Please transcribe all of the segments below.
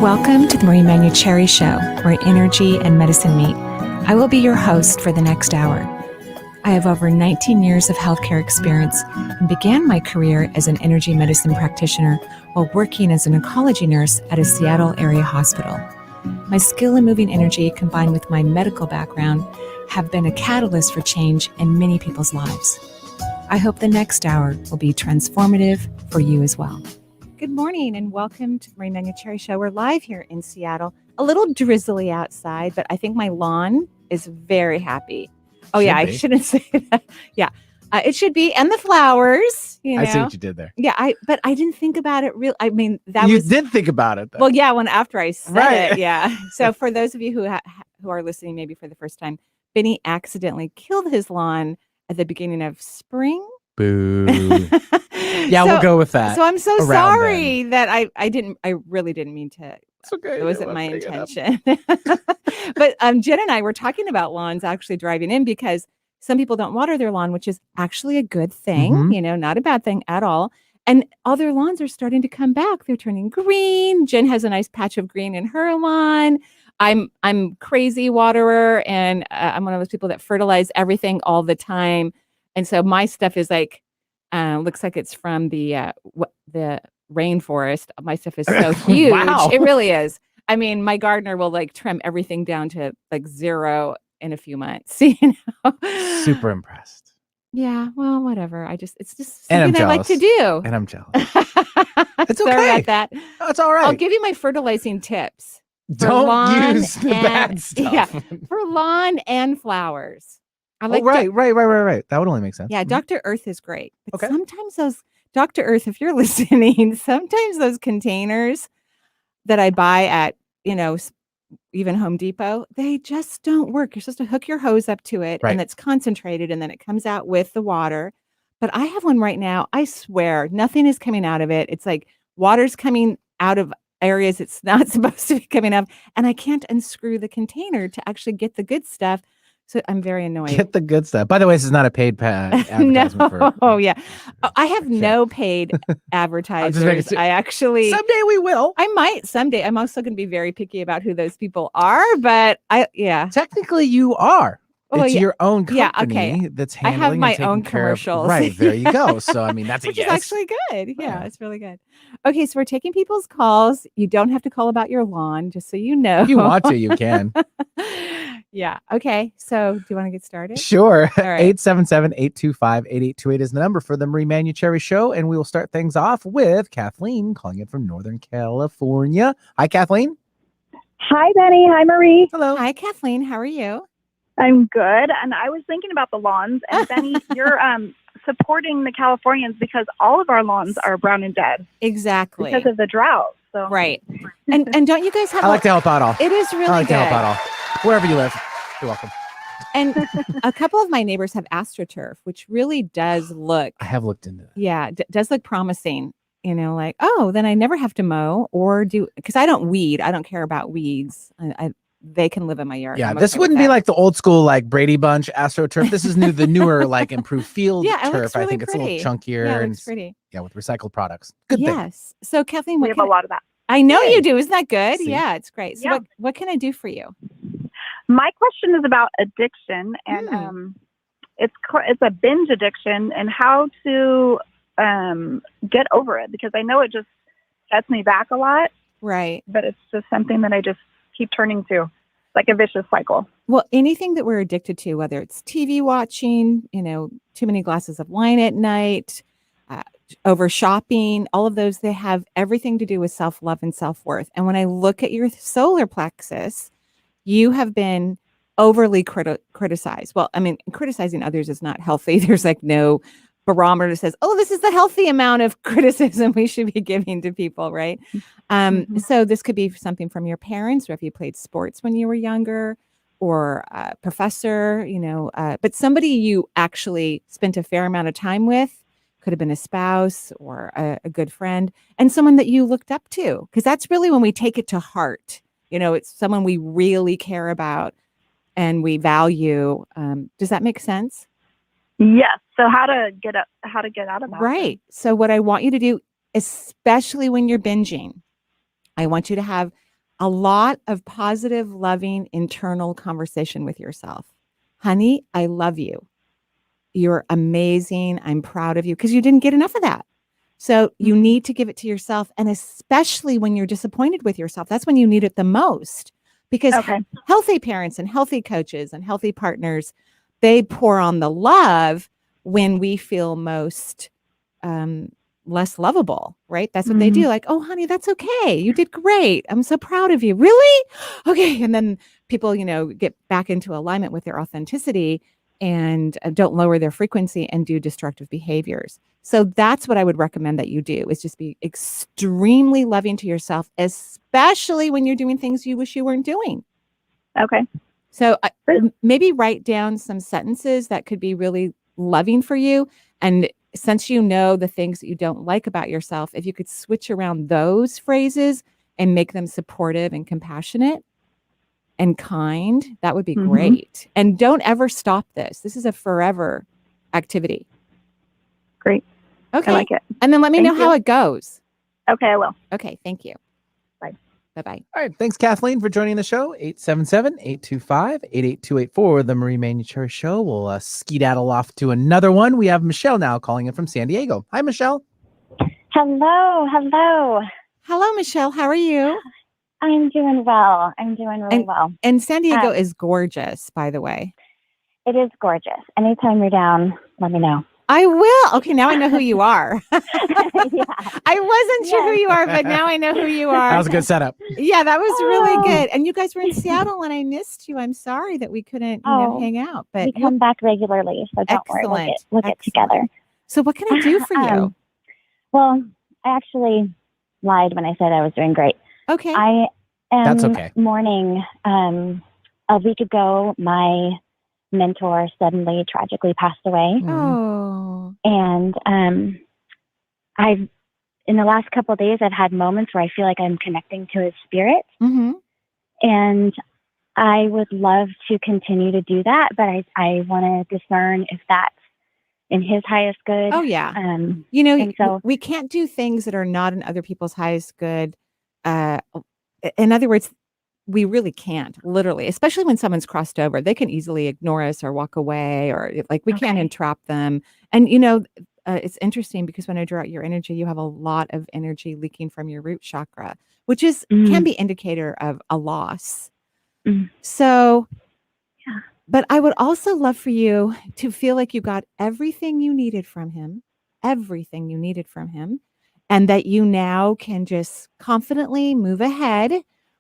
Welcome to the Manuchehri Show, where energy and medicine meet. I will be your host for the next hour. I have over 19 years of healthcare experience and began my career as an energy medicine practitioner while working as an oncology nurse at a Seattle area hospital. My skill in moving energy combined with my medical background have been a catalyst for change in many people's lives. I hope the next hour will be transformative for you as well. Good morning and welcome to the Manuchehri Show. We're live here in Seattle. A little drizzly outside, but I think my lawn is very happy. Oh, yeah, I shouldn't say that. Yeah, it should be. And the flowers, you know. I see what you did there. Yeah, but I didn't think about it real. I mean, You did think about it, though. Well, yeah, after I said Right. it, yeah. So for those of you who are listening maybe for the first time, Benny accidentally killed his lawn at the beginning of spring. Boo. Yeah, we'll go with that. So I'm so sorry that I really didn't mean to. It's okay. It wasn't my intention. But Jen and I were talking about lawns actually driving in because some people don't water their lawn, which is actually a good thing, not a bad thing at all. And all their lawns are starting to come back. They're turning green. Jen has a nice patch of green in her lawn. I'm crazy waterer, and I'm one of those people that fertilize everything all the time. And so my stuff is like, looks like it's from the rainforest. My stuff is so huge. Wow. It really is. I mean, my gardener will like trim everything down to like 0 in a few months. Super impressed. Yeah. Well, whatever. It's just and something I like to do. And I'm jealous. It's okay. Sorry about that. That's all right. I'll give you my fertilizing tips. Don't use the bad stuff. Yeah, for lawn and flowers. Right. That would only make sense. Yeah, Dr. Earth is great. But okay. Sometimes those, Dr. Earth, if you're listening, sometimes those containers that I buy at, even Home Depot, they just don't work. You're supposed to hook your hose up to it and it's concentrated and then it comes out with the water. But I have one right now. I swear nothing is coming out of it. It's like water's coming out of areas it's not supposed to be coming up. And I can't unscrew the container to actually get the good stuff. So I'm very annoyed. Get the good stuff. By the way, this is not a paid advertisement. Yeah. I have no paid advertisers. I actually someday we will. I might someday. I'm also going to be very picky about who those people are, but technically you are. It's your own company that's handling. I have my and own care commercials. Right there you go. So I mean that's which a yes. is actually good. Yeah, it's really good. Okay, so we're taking people's calls. You don't have to call about your lawn, just so you know. If you want to, you can. Yeah. Okay. So do you want to get started? Sure. All right. 877-825-8828 is the number for the Manuchehri Show. And we will start things off with Kathleen calling in from Northern California. Hi, Kathleen. Hi, Benny. Hi, Marie. Hello. Hi, Kathleen. How are you? I'm good. And I was thinking about the lawns. And Benny, you're supporting the Californians because all of our lawns are brown and dead. Exactly. Because of the drought. So. Right. And don't you guys have... I like to help out all. It is really good. I like to help out all. Wherever you live, you're welcome. And a couple of my neighbors have AstroTurf, which really does look... I have looked into that. Yeah, does look promising. Like, then I never have to mow or do... Because I don't weed. I don't care about weeds. They can live in my yard. Yeah, this wouldn't be like the old school, like Brady Bunch AstroTurf. This is the newer, like improved field turf. Really I think it's a little chunkier. Yeah, it and looks pretty. Yeah, with recycled products. Good thing. Yes. So, Kathleen, we have a lot of that. I know you do. Isn't that good? See? Yeah, it's great. So what can I do for you? My question is about addiction, and it's a binge addiction, and how to get over it, because I know it just sets me back a lot. Right. But it's just something that I just keep turning to, like a vicious cycle. Well, anything that we're addicted to, whether it's TV watching, too many glasses of wine at night, over shopping, all of those, they have everything to do with self-love and self-worth. And when I look at your solar plexus, you have been overly criticized. Well, I mean, criticizing others is not healthy. There's like no barometer that says, this is the healthy amount of criticism we should be giving to people, right? So this could be something from your parents, or if you played sports when you were younger, or a professor, but somebody you actually spent a fair amount of time with. Could have been a spouse or a good friend, and someone that you looked up to, because that's really when we take it to heart. It's someone we really care about and we value. Does that make sense? Yes. So how to get out of that? Right. So what I want you to do, especially when you're binging, I want you to have a lot of positive, loving, internal conversation with yourself. Honey, I love you. You're amazing. I'm proud of you, because you didn't get enough of that. So you need to give it to yourself. And especially when you're disappointed with yourself, that's when you need it the most, because healthy parents and healthy coaches and healthy partners, they pour on the love when we feel most less lovable, right? That's what they do. Like, oh, honey, that's okay. You did great. I'm so proud of you. Really? Okay. And then people, get back into alignment with their authenticity and don't lower their frequency and do destructive behaviors. So that's what I would recommend that you do, is just be extremely loving to yourself, especially when you're doing things you wish you weren't doing. Okay. So maybe write down some sentences that could be really loving for you. And since you know the things that you don't like about yourself, if you could switch around those phrases and make them supportive and compassionate and kind, that would be great. And don't ever stop this. This is a forever activity. Great. Okay. I like it. And then let me know how it goes. Okay, I will. Okay. Thank you. Bye. Bye-bye. All right. Thanks, Kathleen, for joining the show. 877-825-8828 The Marie Manuchehri Show. We'll skedaddle off to another one. We have Michelle now calling in from San Diego. Hi, Michelle. Hello. Hello, Michelle. How are you? I'm doing well. I'm doing really well. And San Diego is gorgeous, by the way. It is gorgeous. Anytime you're down, let me know. I will. Okay, now I know who you are. Yeah. I wasn't sure who you are, but now I know who you are. That was a good setup. Yeah, that was really good. And you guys were in Seattle and I missed you. I'm sorry that we couldn't hang out. But we come back regularly, so don't worry. We'll get together. So what can I do for you? Well, I actually lied when I said I was doing great. Okay. I am That's okay. mourning. A week ago, my mentor suddenly tragically passed away. Oh. And I've in the last couple of days, I've had moments where I feel like I'm connecting to his spirit. And I would love to continue to do that, but I want to discern if that's in his highest good. Oh, yeah. We can't do things that are not in other people's highest good. In other words, we really can't, literally, especially when someone's crossed over. They can easily ignore us or walk away, or we can't entrap them. And, it's interesting because when I draw out your energy, you have a lot of energy leaking from your root chakra, which can be indicator of a loss. So, but I would also love for you to feel like you got everything you needed from him, and that you now can just confidently move ahead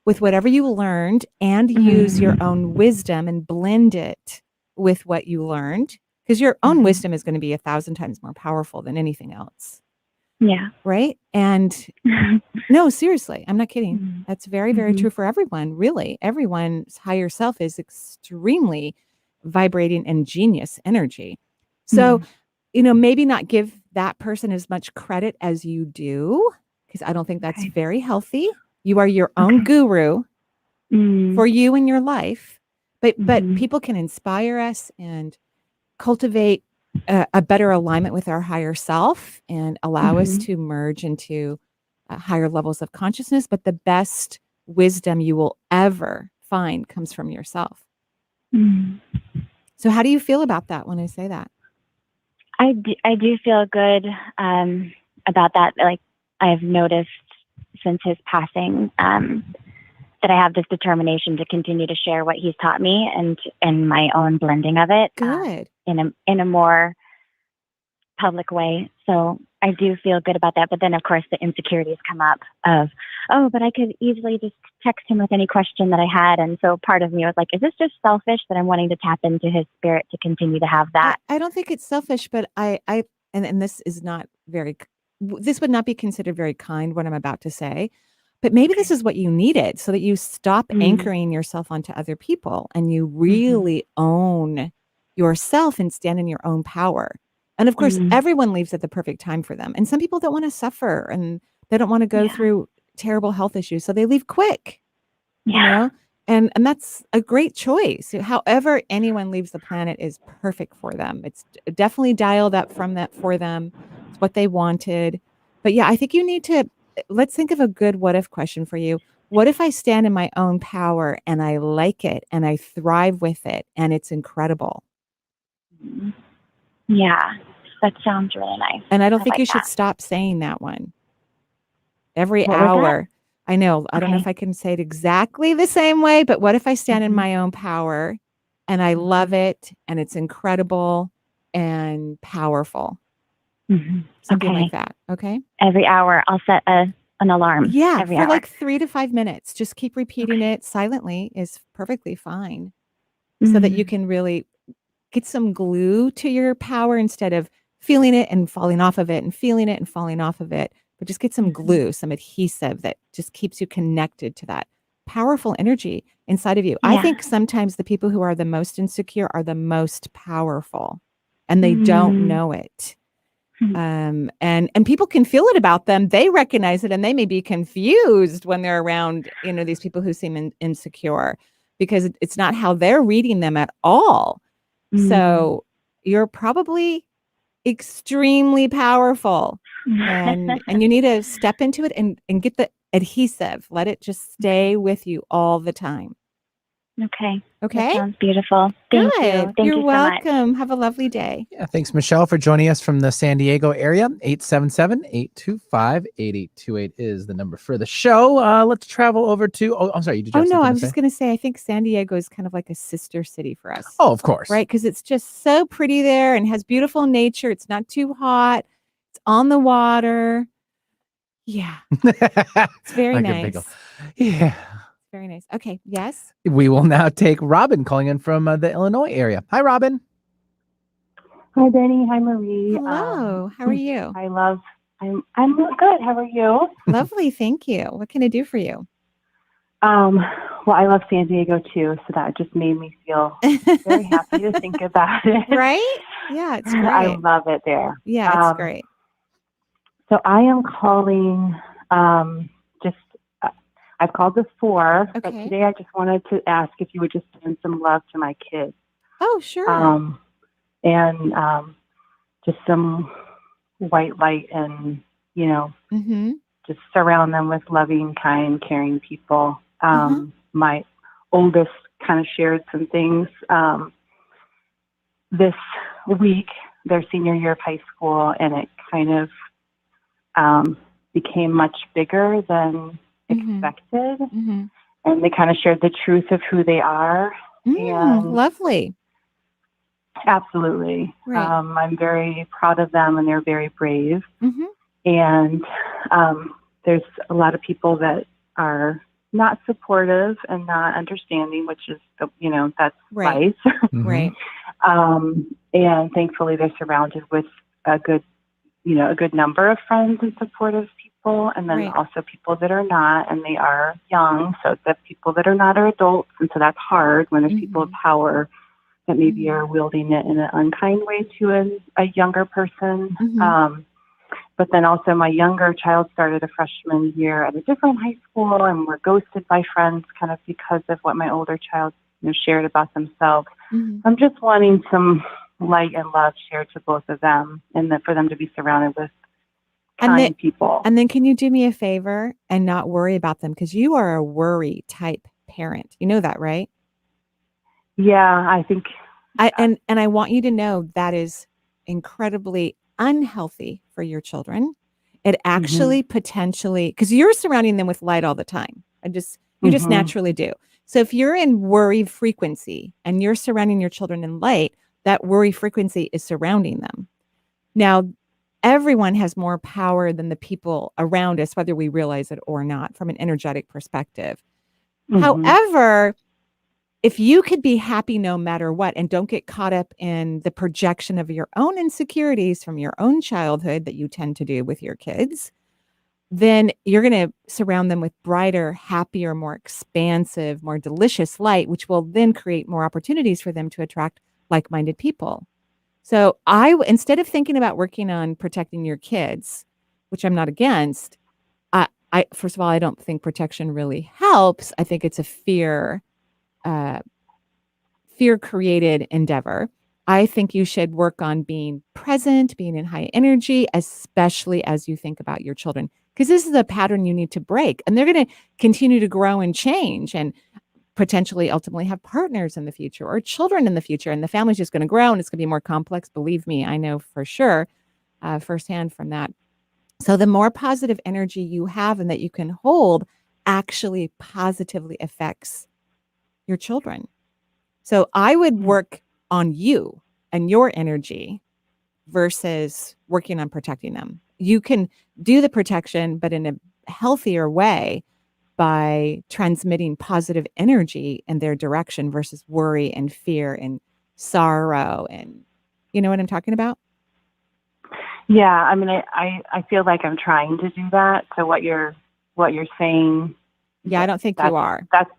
with whatever you learned and use your own wisdom and blend it with what you learned, because your own wisdom is going to be 1,000 times more powerful than anything else. Yeah. Right. And no, seriously, I'm not kidding. That's very, very true for everyone. Really. Everyone's higher self is extremely vibrating and genius energy. So, maybe not give that person as much credit as you do, because I don't think that's very healthy. You are your own guru for you in your life, but people can inspire us and cultivate a better alignment with our higher self and allow us to merge into higher levels of consciousness. But the best wisdom you will ever find comes from yourself. So how do you feel about that when I say that? I do feel good about that. Like, I've noticed since his passing that I have this determination to continue to share what he's taught me and my own blending of it. Good. In a more public way. So I do feel good about that. But then, of course, the insecurities come up of, but I could easily just text him with any question that I had. And so part of me was like, is this just selfish that I'm wanting to tap into his spirit to continue to have that? I don't think it's selfish, but and this is not this would not be considered very kind, what I'm about to say. But maybe this is what you needed, so that you stop anchoring yourself onto other people and you really own yourself and stand in your own power. And of course, everyone leaves at the perfect time for them. And some people don't want to suffer and they don't want to go through terrible health issues. So they leave quick, and that's a great choice. However anyone leaves the planet is perfect for them. It's definitely dialed up from that for them. It's what they wanted. But yeah, I think you need to, let's think of a good what if question for you. what if I stand in my own power and I like it and I thrive with it and it's incredible? Yeah, that sounds really nice. And I don't think like you should that. stop saying that one every What was that? hour. I know. I don't know Okay. if I can say it exactly the same way, but what if I stand in Mhm. my own power and I love it and it's incredible and powerful? Mhm. Something like Okay. that. Okay. Every hour, I'll set an alarm. Yeah. Every For hour. like 3 to 5 minutes. Just keep repeating Okay. it silently is perfectly fine so that you can really get some glue to your power instead of feeling it and falling off of it and feeling it and falling off of it. But just get some glue, some adhesive that just keeps you connected to that powerful energy inside of you. I Yeah. think sometimes the people who are the most insecure are the most powerful and they don't Mm. know it. And people can feel it about them. They recognize it and they may be confused when they're around, these people who seem insecure because it's not how they're reading them at all. So you're probably extremely powerful and you need to step into it and get the adhesive. Let it just stay with you all the time. Okay. Okay? That sounds beautiful. Thank you. Good. Thank You're you so much. welcome. Have a lovely day. Yeah, thanks, Michelle, for joining us from the San Diego area. 877-825-8828 is the number for the show. Let's travel over to, I'm sorry, did you Oh, have no, something I to was say? just going to say, I think San Diego is kind of like a sister city for us. Oh, of course. Right? Because it's just so pretty there and has beautiful nature. It's not too hot. It's on the water. Yeah. It's very Like a nice. bagel. Yeah. Very nice. Okay. Yes. We will now take Robin calling in from the Illinois area. Hi, Robin. Hi, Benny. Hi, Marie. Hello. How are you? I'm good. How are you? Lovely. Thank you. What can I do for you? Well, I love San Diego too, so that just made me feel very happy to think about it. Right? Yeah, it's great. I love it there. Yeah, it's great. So I am calling, just, I've called before, but Okay. today I just wanted to ask if you would just send some love to my kids. Oh, sure. And just some white light and, just surround them with loving, kind, caring people. My oldest kind of shared some things this week, their senior year of high school, and it kind of became much bigger than expected. And they kind of shared the truth of who they are. And lovely. Absolutely. Right. I'm very proud of them, and they're very brave. And there's a lot of people that are not supportive and not understanding, which is, that's Right. life. Right. And thankfully, they're surrounded with a good number of friends and supportive people, and then Right. also people that are not, and they are young. So the people that are not are adults, and so that's hard when there's people of power that maybe are wielding it in an unkind way to a younger person. But then also my younger child started a freshman year at a different high school and were ghosted by friends kind of because of what my older child shared about themselves. I'm just wanting some light and love shared to both of them, and for them to be surrounded with kind people. And then can you do me a favor and not worry about them? Because you are a worry type parent. You know that, right? Yeah, I think. And I want you to know that is incredibly unhealthy for your children. It actually potentially, because you're surrounding them with light all the time. You just naturally do. So if you're in worry frequency and you're surrounding your children in light, that worry frequency is surrounding them. Now, everyone has more power than the people around us, whether we realize it or not, from an energetic perspective. However, if you could be happy no matter what and don't get caught up in the projection of your own insecurities from your own childhood that you tend to do with your kids, then you're going to surround them with brighter, happier, more expansive, more delicious light, which will then create more opportunities for them to attract like-minded people. So instead of thinking about working on protecting your kids, which I'm not against, I first of all, I don't think protection really helps. I think it's a fear-created endeavor. I think you should work on being present, being in high energy, especially as you think about your children. because this is a pattern you need to break. And they're going to continue to grow and change and potentially ultimately have partners in the future or children in the future. And the family's just going to grow and it's going to be more complex. Believe me, I know for sure, firsthand from that. So the more positive energy you have and that you can hold actually positively affects your children. So I would work on you and your energy versus working on protecting them. You can do the protection, but in a healthier way by transmitting positive energy in their direction versus worry and fear and sorrow. And you know what I'm talking about? Yeah, I mean, I feel like I'm trying to do that. So what you're saying. Yeah, I don't think you are. That's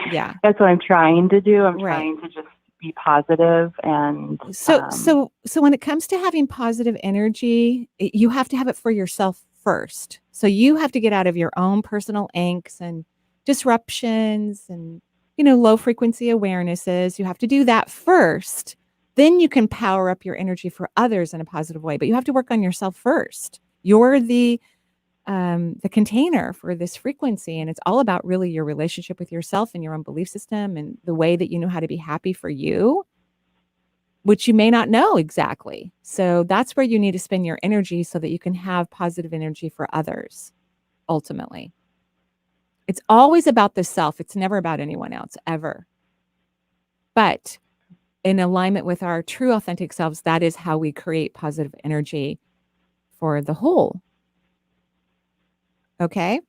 yeah, that's what I'm trying to do. I'm right. trying to just be positive and so when it comes to having positive energy, you have to have it for yourself first. So you have to get out of your own personal angst and disruptions and low frequency awarenesses. You have to do that first. Then you can power up your energy for others in a positive way. But you have to work on yourself first. You're the container for this frequency. And it's all about really your relationship with yourself and your own belief system and the way that you know how to be happy for you, which you may not know exactly. So that's where you need to spend your energy so that you can have positive energy for others, ultimately. It's always about the self. It's never about anyone else, ever. But in alignment with our true authentic selves, that is how we create positive energy for the whole. Okay?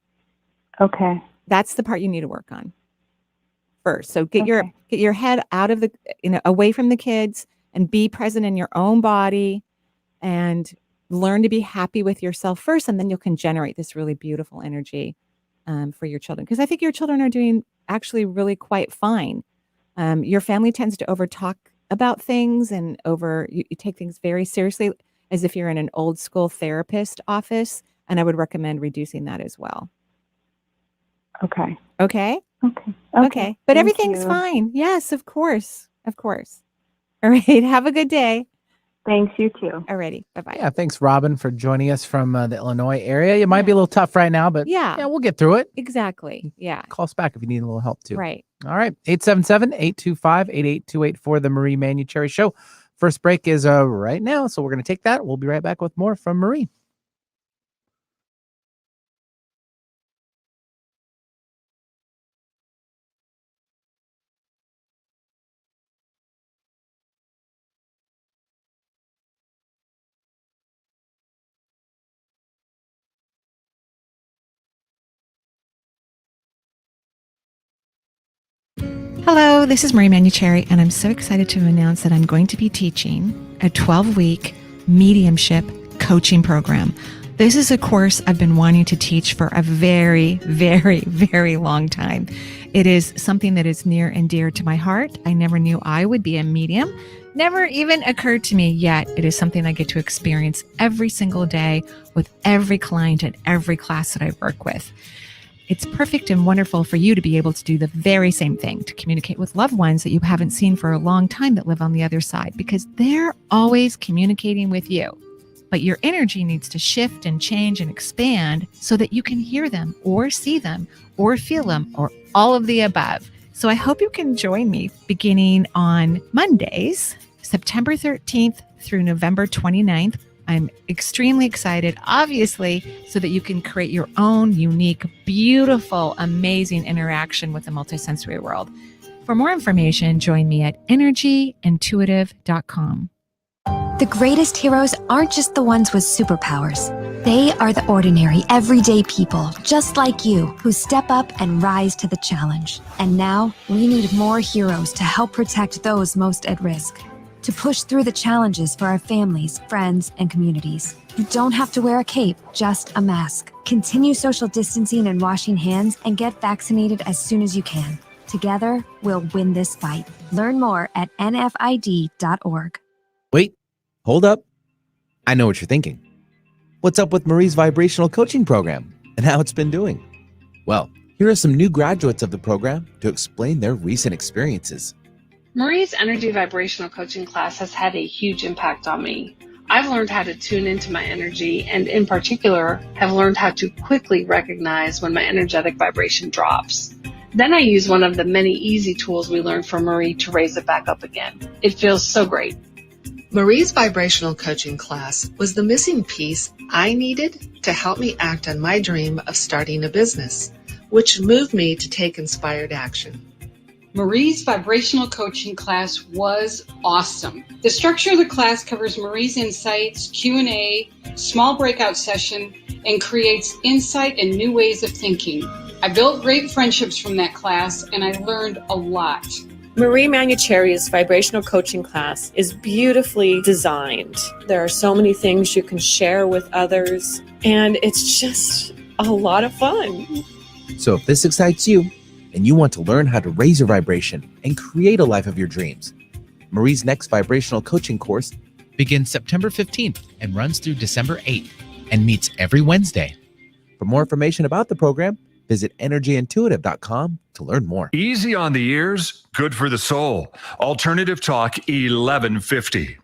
Okay. That's the part you need to work on first. So get your head out of the, away from the kids and be present in your own body and learn to be happy with yourself first. And then you can generate this really beautiful energy for your children. Because I think your children are doing actually really quite fine. Your family tends to over talk about things and you take things very seriously as if you're in an old school therapist office. And I would recommend reducing that as well. Okay. Okay. Okay. Okay. But Thank everything's you. fine. Yes, of course. Of course. All right. Have a good day. Thanks, you too. Alrighty. Bye-bye. Yeah, thanks, Robin, for joining us from the Illinois area. It might be a little tough right now, but yeah, we'll get through it. Exactly. Yeah. Call us back if you need a little help too. Right. All right. 877-825-8828 for the Marie Manuchehri Show. First break is right now, so we're going to take that. We'll be right back with more from Marie. Hello, this is Marie Manuchehri, and I'm so excited to announce that I'm going to be teaching a 12-week mediumship coaching program. This is a course I've been wanting to teach for a very, very, very long time. It is something that is near and dear to my heart. I never knew I would be a medium. Never even occurred to me, yet it is something I get to experience every single day with every client and every class that I work with. It's perfect and wonderful for you to be able to do the very same thing, to communicate with loved ones that you haven't seen for a long time that live on the other side, because they're always communicating with you. But your energy needs to shift and change and expand so that you can hear them or see them or feel them or all of the above. So I hope you can join me beginning on Mondays, September 13th through November 29th. I'm extremely excited, obviously, so that you can create your own unique, beautiful, amazing interaction with the multisensory world. For more information, join me at energyintuitive.com. The greatest heroes aren't just the ones with superpowers. They are the ordinary, everyday people, just like you, who step up and rise to the challenge. And now, we need more heroes to help protect those most at risk. To push through the challenges for our families, friends, and communities. You don't have to wear a cape, just a mask. Continue social distancing and washing hands, and get vaccinated as soon as you can. Together, we'll win this fight. Learn more at nfid.org. Wait, hold up. I know what you're thinking. What's up with Marie's Vibrational Coaching Program and how it's been doing? Well, here are some new graduates of the program to explain their recent experiences. Marie's Energy Vibrational Coaching class has had a huge impact on me. I've learned how to tune into my energy and in particular have learned how to quickly recognize when my energetic vibration drops. Then I use one of the many easy tools we learned from Marie to raise it back up again. It feels so great. Marie's vibrational coaching class was the missing piece I needed to help me act on my dream of starting a business, which moved me to take inspired action. Marie's vibrational coaching class was awesome. The structure of the class covers Marie's insights, Q&A, small breakout session, and creates insight and new ways of thinking. I built great friendships from that class, and I learned a lot. Marie Manuchehri's vibrational coaching class is beautifully designed. There are so many things you can share with others, and it's just a lot of fun. So if this excites you and you want to learn how to raise your vibration and create a life of your dreams, Marie's next vibrational coaching course begins September 15th and runs through December 8th and meets every Wednesday. For more information about the program, visit energyintuitive.com to learn more. Easy on the ears, good for the soul. Alternative Talk 1150.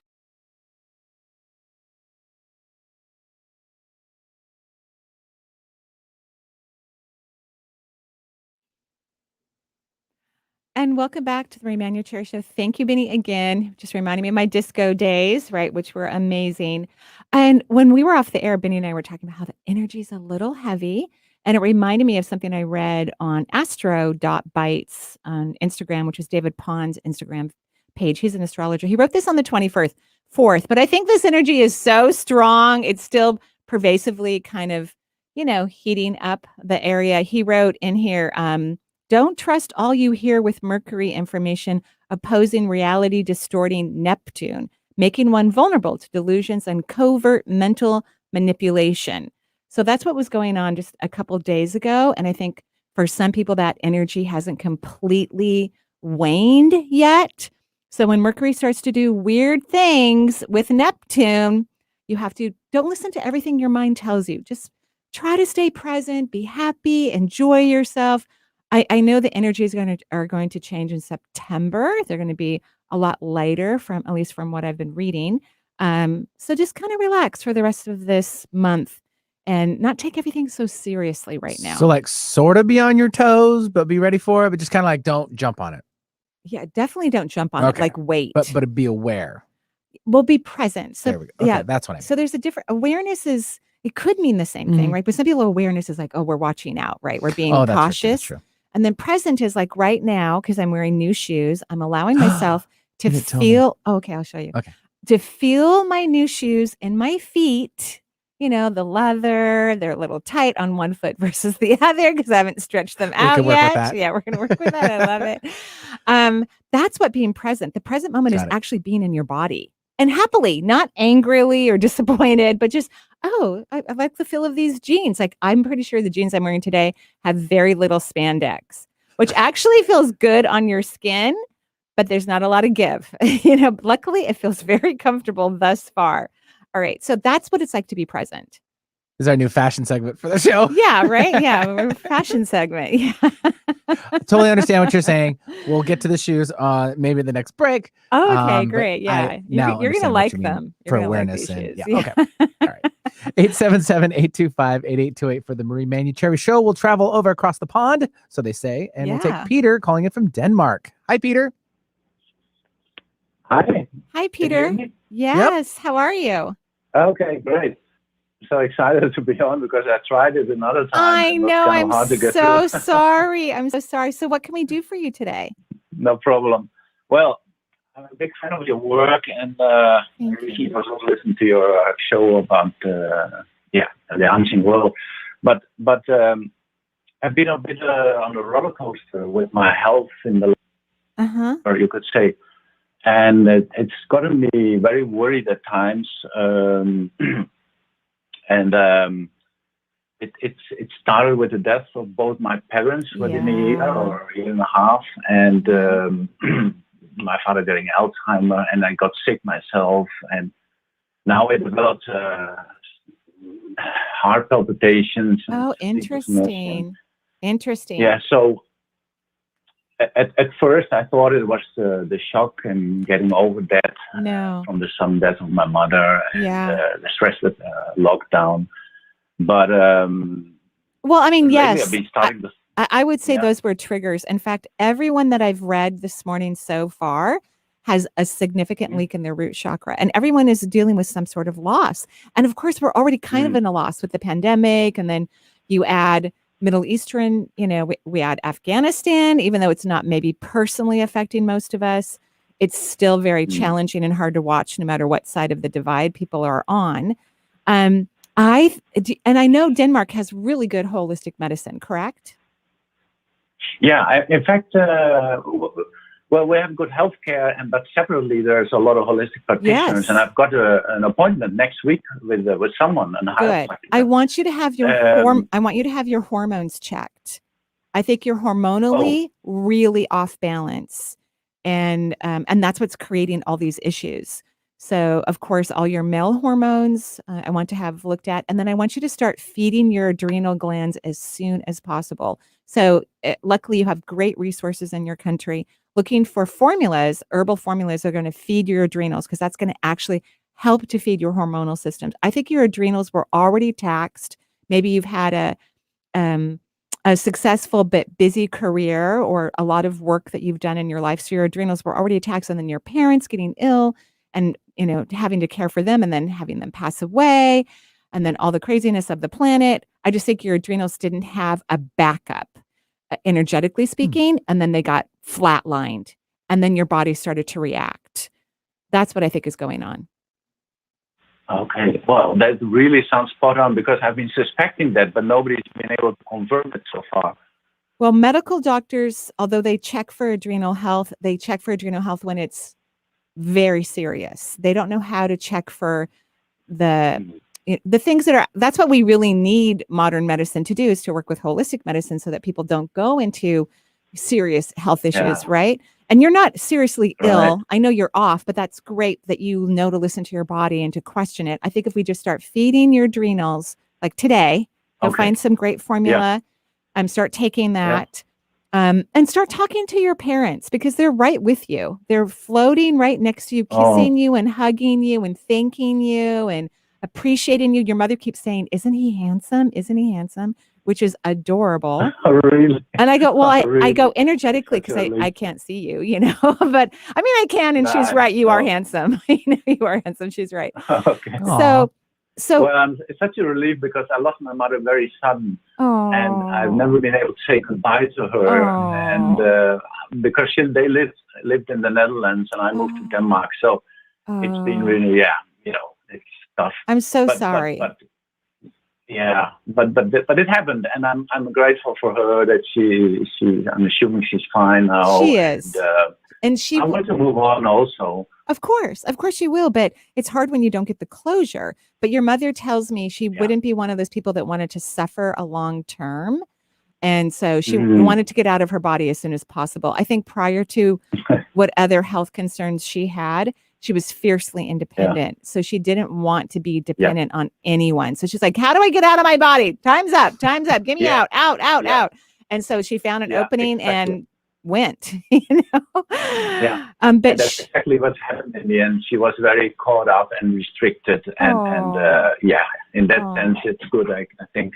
And welcome back to the Marie Manuchehri Show. Thank you, Benny, again. Just reminding me of my disco days, right, which were amazing. And when we were off the air, Benny and I were talking about how the energy is a little heavy. And it reminded me of something I read on astro.bites on Instagram, which is David Pond's Instagram page. He's an astrologer. He wrote this on the 24th, but I think this energy is so strong. It's still pervasively kind of, heating up the area. He wrote in here, don't trust all you hear with Mercury information opposing reality distorting Neptune, making one vulnerable to delusions and covert mental manipulation. So that's what was going on just a couple days ago. And I think for some people that energy hasn't completely waned yet. So when Mercury starts to do weird things with Neptune, you have to don't listen to everything your mind tells you. Just try to stay present, be happy, enjoy yourself. I know the energies are going to change in September. They're going to be a lot lighter at least from what I've been reading. So just kind of relax for the rest of this month and not take everything so seriously right now. So sort of be on your toes, but be ready for it, but just kind of don't jump on it. Yeah, definitely don't jump on it. Wait. But be aware. We'll be present. So there we go. Okay, yeah, that's what I mean. So there's a different awareness it could mean the same thing, right? But some people awareness is we're watching out, right? We're being cautious. That's true. And then present is right now, because I'm wearing new shoes, I'm allowing myself to feel, okay, I'll show you. Okay. To feel my new shoes in my feet, the leather, they're a little tight on one foot versus the other because I haven't stretched them out yet. Yeah, we're going to work with that. I love it. That's what being present. The present moment is actually being in your body. And happily, not angrily or disappointed, but just, I like the feel of these jeans. I'm pretty sure the jeans I'm wearing today have very little spandex, which actually feels good on your skin, but there's not a lot of give. Luckily, it feels very comfortable thus far. All right. So that's what it's like to be present. This is our new fashion segment for the show. Yeah, right. Yeah, we're a fashion segment. Yeah. I totally understand what you're saying. We'll get to the shoes maybe the next break. Oh, okay, great. Yeah. You're going to like them. For awareness. Okay. All right. 877-825-8828 for the Marie Manuchehri Show. We'll travel over across the pond, so they say, and we'll take Peter calling in from Denmark. Hi, Peter. Hi. Hi, Peter. Yes. Yep. How are you? Okay, great. So excited to be on because I tried it another time. I know. I'm so sorry. I'm so sorry. So what can we do for you today? No problem. Well, I'm a big fan of your work, and I recently also listened to your show about the unseen world. But I've been a bit on a roller coaster with my health in the or you could say, and it's gotten me very worried at times. It started with the death of both my parents within a year or a year and a half, and my father getting Alzheimer, and I got sick myself, and now I developed heart palpitations. Oh, interesting. Yeah, so at first, I thought it was the shock and getting over that from the sudden death of my mother and the stress with lockdown. But well, I mean, yes, I've been starting to. I would say those were triggers. In fact, everyone that I've read this morning so far has a significant leak in their root chakra, and everyone is dealing with some sort of loss. And of course, we're already kind of in a loss with the pandemic, and then you add Middle Eastern, we add Afghanistan, even though it's not maybe personally affecting most of us, it's still very challenging and hard to watch no matter what side of the divide people are on. And I know Denmark has really good holistic medicine, correct? Yeah, in fact, well, we have good healthcare, but separately there's a lot of holistic practitioners, and I've got an appointment next week with someone. Good. I want you to have your hormones checked. I think you're hormonally really off balance, and that's what's creating all these issues. So, of course, all your male hormones I want to have looked at, and then I want you to start feeding your adrenal glands as soon as possible. So, luckily, you have great resources in your country. Looking for formulas, herbal formulas are going to feed your adrenals because that's going to actually help to feed your hormonal systems. I think your adrenals were already taxed. Maybe you've had a successful but busy career or a lot of work that you've done in your life. So your adrenals were already taxed, and then your parents getting ill and having to care for them and then having them pass away and then all the craziness of the planet. I just think your adrenals didn't have a backup, energetically speaking, and then they got flatlined, and then your body started to react. That's what I think is going on. Okay, well, that really sounds spot on because I've been suspecting that, but nobody's been able to confirm it so far. Well, medical doctors, although they check for adrenal health, they check for adrenal health when it's very serious. They don't know how to check for the things that's what we really need modern medicine to do, is to work with holistic medicine so that people don't go into serious health issues, right? And you're not seriously ill. I know you're off, but that's great that you know to listen to your body and to question it. I think if we just start feeding your adrenals, like today, you'll find some great formula, start taking that, and start talking to your parents because they're right with you. They're floating right next to you, kissing you and hugging you and thanking you and appreciating you. Your mother keeps saying, "Isn't he handsome? Isn't he handsome?" Which is adorable. Really? And I go, well, Really? I go energetically because I can't see you, but I mean, I can, and she's right. You are handsome. You are handsome. She's right. Okay. So well, it's such a relief because I lost my mother very sudden, and I've never been able to say goodbye to her. And because they lived in the Netherlands, and I moved to Denmark, so it's been really, it's tough. I'm so sorry. But it happened, and I'm grateful for her that I'm assuming she's fine now. She is, and she. I want to move on also. Of course you will, but it's hard when you don't get the closure. But your mother tells me she wouldn't be one of those people that wanted to suffer a long term, and so she wanted to get out of her body as soon as possible. I think prior to what other health concerns she had, she was fiercely independent. So she didn't want to be dependent on anyone. So she's like, how do I get out of my body? Time's up. Get me out. And so she found an opening and went, but that's exactly what happened in the end. She was very caught up and restricted. And in that sense, it's good, I think.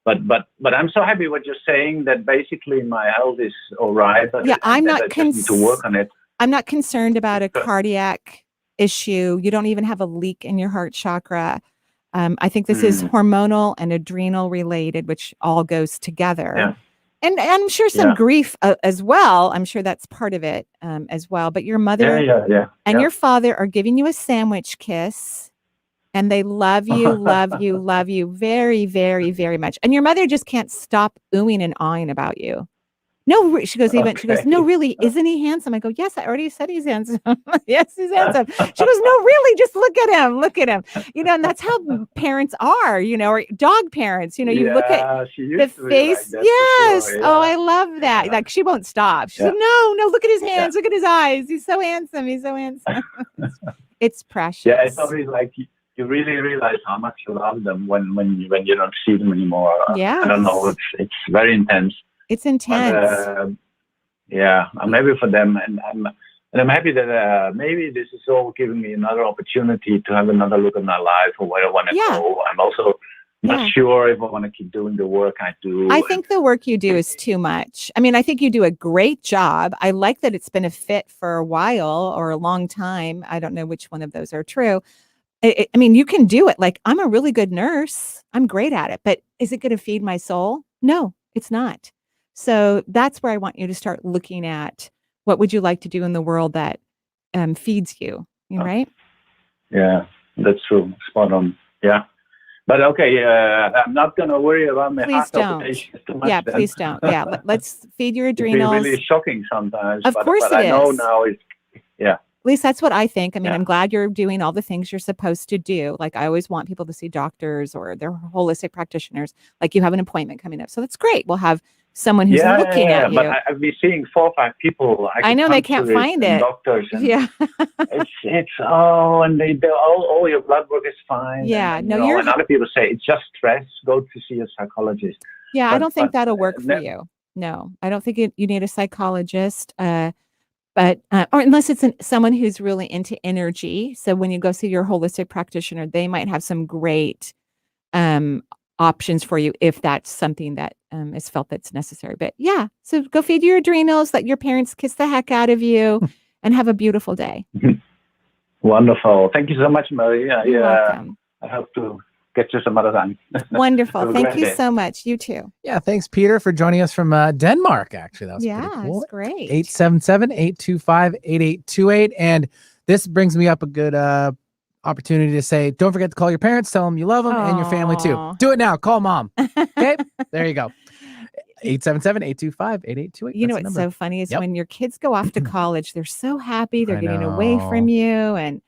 But I'm so happy what you're saying that basically my health is all right. But I'm not I just need to work on it. I'm not concerned about a cardiac issue. You don't even have a leak in your heart chakra. I think this is hormonal and adrenal related, which all goes together. Yeah. And I'm sure some grief as well. I'm sure that's part of it as well. But your mother and your father are giving you a sandwich kiss, and they love you, love you very, very, very much. And your mother just can't stop oohing and awing about you. No, she goes, no, really, isn't he handsome? I go, yes, I already said he's handsome. Yes, he's handsome. She goes, no, really, just look at him. And that's how parents are, or dog parents, you look at the face. Like yes. Sure, Oh, I love that. Like she won't stop. She's like, no, look at his hands. Look at his eyes. He's so handsome. It's precious. Yeah, it's always like you really realize how much you love them when you don't see them anymore. Yeah. I don't know. It's very intense. It's intense. I'm happy for them, and I'm happy that maybe this is all giving me another opportunity to have another look at my life or where I want to go. I'm also not sure if I want to keep doing the work I do. I think the work you do is too much. I mean, I think you do a great job. I like that it's been a fit for a while or a long time. I don't know which one of those are true. I mean, you can do it. Like, I'm a really good nurse. I'm great at it. But is it going to feed my soul? No, it's not. So that's where I want you to start looking at what would you like to do in the world that feeds you, right? Yeah, that's true. Spot on. Yeah. But okay, I'm not going to worry about my heart palpitations too much. Yeah, please don't. Yeah, let's feed your adrenals. It's really shocking sometimes. Of course but it I know is. now it's, At least that's what I think. I mean, I'm glad you're doing all the things you're supposed to do. Like, I always want people to see doctors or their holistic practitioners. Like, you have an appointment coming up. So that's great. We'll have someone who's looking at you. But I've been seeing 4 or 5 people. I know they can't find it. Doctors. And it's and they all your blood work is fine. Yeah, and other people say it's just stress. Go to see a psychologist. Yeah, I don't think that'll work for you. No, I don't think you need a psychologist. But or unless it's someone who's really into energy. So when you go see your holistic practitioner, they might have some great options for you if that's something that is felt that's necessary. But yeah, so go feed your adrenals, let your parents kiss the heck out of you, and have a beautiful day. Wonderful. Thank you so much, Mary. You're welcome. I hope to get you some other time. Wonderful. Thank you so much. You too. Yeah, thanks, Peter, for joining us from Denmark. Actually, that was pretty cool. It's great. 877-825-8828. And this brings me up a good opportunity to say, don't forget to call your parents, tell them you love them and your family too. Do it now. Call mom. Okay, there you go. 877-825-8828. You know what's so funny is when your kids go off to college, they're so happy. They're getting away from you, and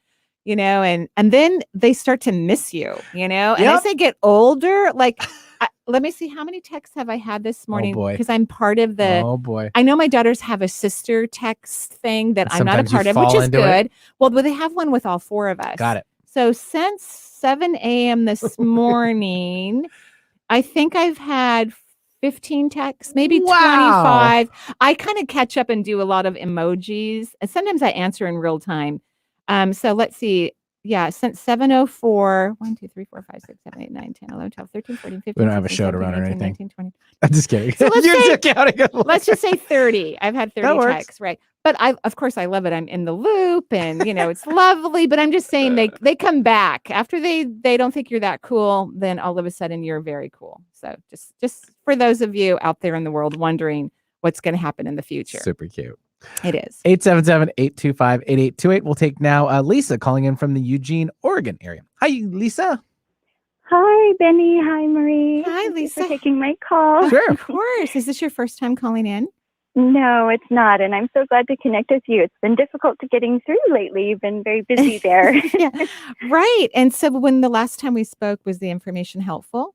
and then they start to miss you, and as they get older, like, let me see, how many texts have I had this morning? Because I'm part of the, I know my daughters have a sister text thing that I'm not a part of, which is good. Well, they have one with all 4 of us. Got it. So since 7 a.m. this morning, I think I've had 15 texts, maybe 25. I kind of catch up and do a lot of emojis, and sometimes I answer in real time. So let's see. Yeah, since 7:04, 1, 2, 3, 4, 5, 6, 7, 8, 9, 10, 11, 12, 13, 14, 15. We don't have a 16, show to 17, run or 18, anything. 19, 20. I'm just kidding. So let's just say 30. I've had 30 texts, right? But of course I love it. I'm in the loop, and it's lovely. But I'm just saying they come back after they don't think you're that cool. Then all of a sudden you're very cool. So just for those of you out there in the world wondering what's going to happen in the future. Super cute. It is. 877-825-8828. We'll take now Lisa calling in from the Eugene, Oregon area. Hi, Lisa. Hi, Benny. Hi, Marie. Hi, Thank Lisa. you for taking my call. Sure. Of course. Is this your first time calling in? No, it's not. And I'm so glad to connect with you. It's been difficult to getting through lately. You've been very busy there. Yeah. Right. And so when the last time we spoke, was the information helpful?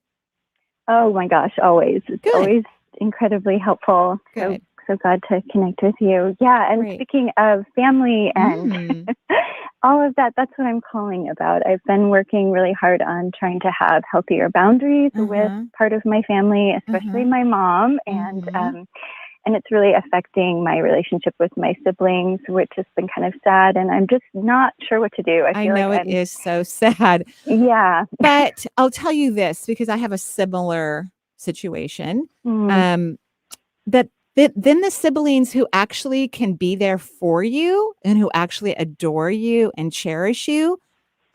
Oh my gosh, always. It's Good. always incredibly helpful. Good. So glad to connect with you. Yeah, and speaking of family and all of that, that's what I'm calling about. I've been working really hard on trying to have healthier boundaries with part of my family, especially my mom, and it's really affecting my relationship with my siblings, which has been kind of sad, and I'm just not sure what to do. I feel know like it is so sad. Yeah. But I'll tell you this, because I have a similar situation, that then the siblings who actually can be there for you and who actually adore you and cherish you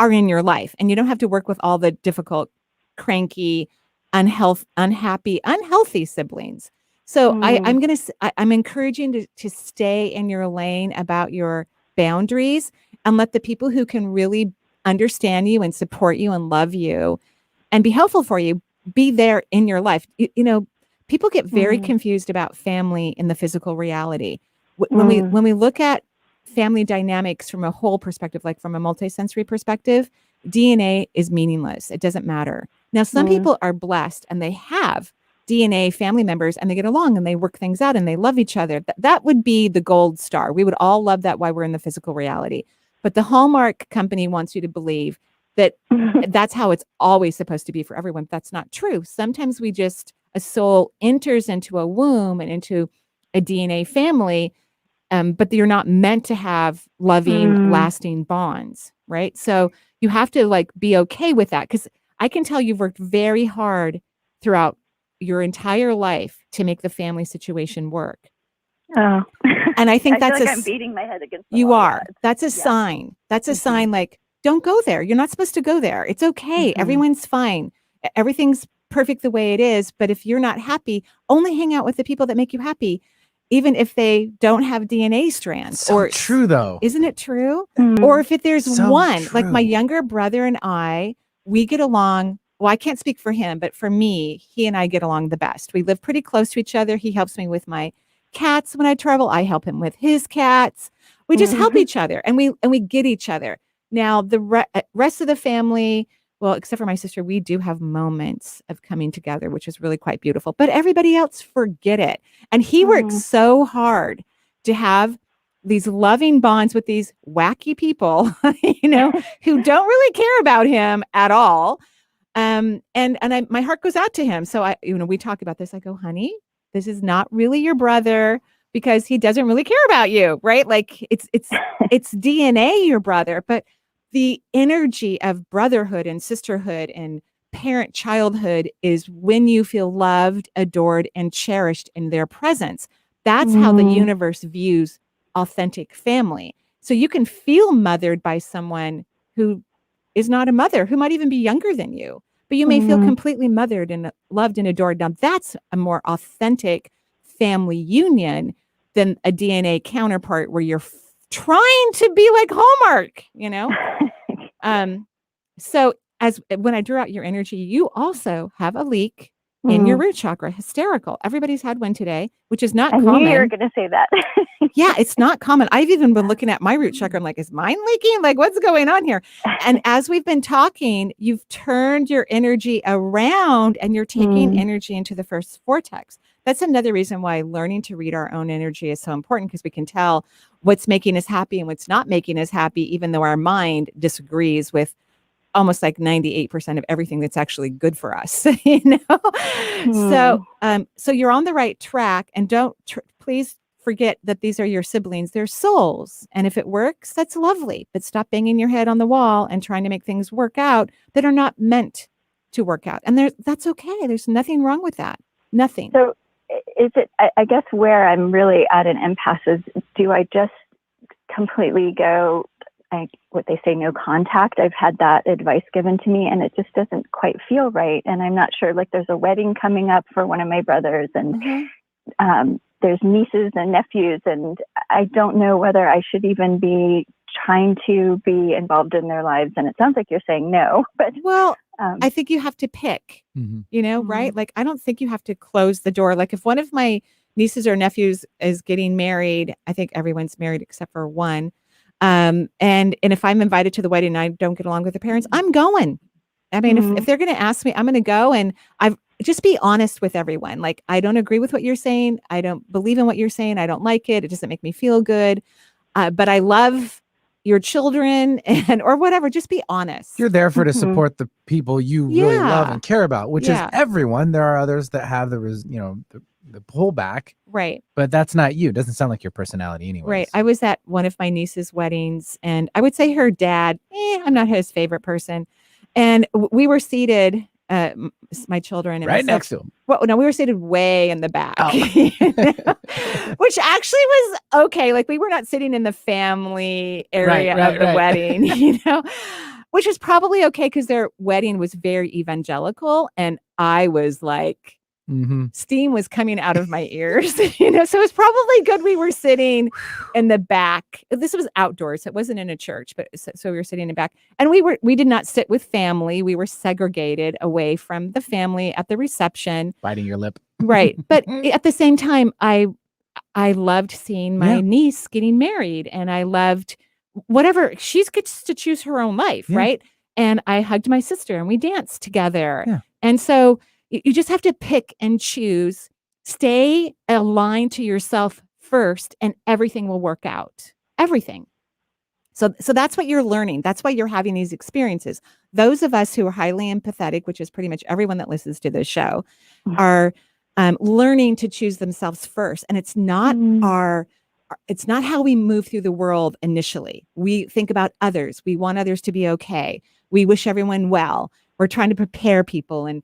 are in your life. And you don't have to work with all the difficult, cranky, unhappy, unhealthy siblings. So I'm encouraging to stay in your lane about your boundaries and let the people who can really understand you and support you and love you and be helpful for you be there in your life. People get very confused about family in the physical reality. When we look at family dynamics from a whole perspective, like from a multisensory perspective, DNA is meaningless. It doesn't matter. Now, some people are blessed and they have DNA family members and they get along and they work things out and they love each other. That would be the gold star. We would all love that while we're in the physical reality. But the Hallmark company wants you to believe that that's how it's always supposed to be for everyone. That's not true. Sometimes a soul enters into a womb and into a DNA family, but you're not meant to have loving, lasting bonds, right? So you have to like be okay with that, because I can tell you've worked very hard throughout your entire life to make the family situation work. Oh. And I think I feel that's like I'm beating my head against the you wall. are. That's a sign. That's a sign like, don't go there. You're not supposed to go there. It's okay. Everyone's fine. Everything's perfect the way it is. But if you're not happy, only hang out with the people that make you happy, even if they don't have DNA strands. So true, though. Isn't it true? Or if there's So one, like my true. younger brother and I, we get along. Well, I can't speak for him, but for me, he and I get along the best. We live pretty close to each other. He helps me with my cats when I travel. I help him with his cats. We just help each other, and we get each other. Now, the rest of the family, well, except for my sister, we do have moments of coming together, which is really quite beautiful. But everybody else, forget it. And he works so hard to have these loving bonds with these wacky people, who don't really care about him at all. And my heart goes out to him. So we talk about this. I go, honey, this is not really your brother, because he doesn't really care about you, right? Like it's DNA, your brother, but the energy of brotherhood and sisterhood and parent childhood is when you feel loved, adored, and cherished in their presence. That's how the universe views authentic family. So you can feel mothered by someone who is not a mother, who might even be younger than you, but you may feel completely mothered and loved and adored. Now that's a more authentic family union than a DNA counterpart where you're trying to be like Hallmark, So when I drew out your energy, you also have a leak in your root chakra. Hysterical. Everybody's had one today, which is not common. I knew you were going to say that. Yeah, it's not common. I've even been looking at my root chakra. I'm like, is mine leaking? Like, what's going on here? And as we've been talking, you've turned your energy around and you're taking energy into the first vortex. That's another reason why learning to read our own energy is so important, because we can tell what's making us happy and what's not making us happy, even though our mind disagrees with almost like 98% of everything that's actually good for us, So you're on the right track, and don't please forget that these are your siblings. They're souls. And if it works, that's lovely, but stop banging your head on the wall and trying to make things work out that are not meant to work out. And that's okay. There's nothing wrong with that. Nothing. So is it, I guess where I'm really at an impasse is, do I just completely go, what they say, no contact? I've had that advice given to me, and it just doesn't quite feel right. And I'm not sure, like there's a wedding coming up for one of my brothers, and there's nieces and nephews, and I don't know whether I should even be trying to be involved in their lives. And it sounds like you're saying no, but I think you have to pick, right? Like, I don't think you have to close the door. Like if one of my nieces or nephews is getting married, I think everyone's married except for one. And if I'm invited to the wedding and I don't get along with the parents, I'm going. I mean, if they're going to ask me, I'm going to go, and just be honest with everyone. Like, I don't agree with what you're saying. I don't believe in what you're saying. I don't like it. It doesn't make me feel good. But I love your children or whatever. Just be honest. You're there to support the people you really love and care about, which is everyone. There are others that have the pullback. Right. But that's not you. It doesn't sound like your personality anyway. Right. I was at one of my niece's weddings, and I would say her dad, I'm not his favorite person. And we were seated, my children and right myself, next to him. Well, no, we were seated way in the back, Oh. which actually was okay. Like, we were not sitting in the family area of the wedding, which was probably okay because their wedding was very evangelical, and I was like, steam was coming out of my ears, so it was probably good we were sitting in the back. This was outdoors. It wasn't in a church, but so we were sitting in the back, and we did not sit with family. We were segregated away from the family at the reception. Biting your lip. Right. But at the same time, I loved seeing my niece getting married, and I loved whatever. She gets to choose her own life. Right. And I hugged my sister and we danced together. Yeah. And so you just have to pick and choose, stay aligned to yourself first, and everything will work out. Everything. So that's what you're learning. That's why you're having these experiences. Those of us who are highly empathetic, which is pretty much everyone that listens to this show, are learning to choose themselves first. And it's not it's not how we move through the world initially. We think about others. We want others to be okay. We wish everyone well. We're trying to prepare people, and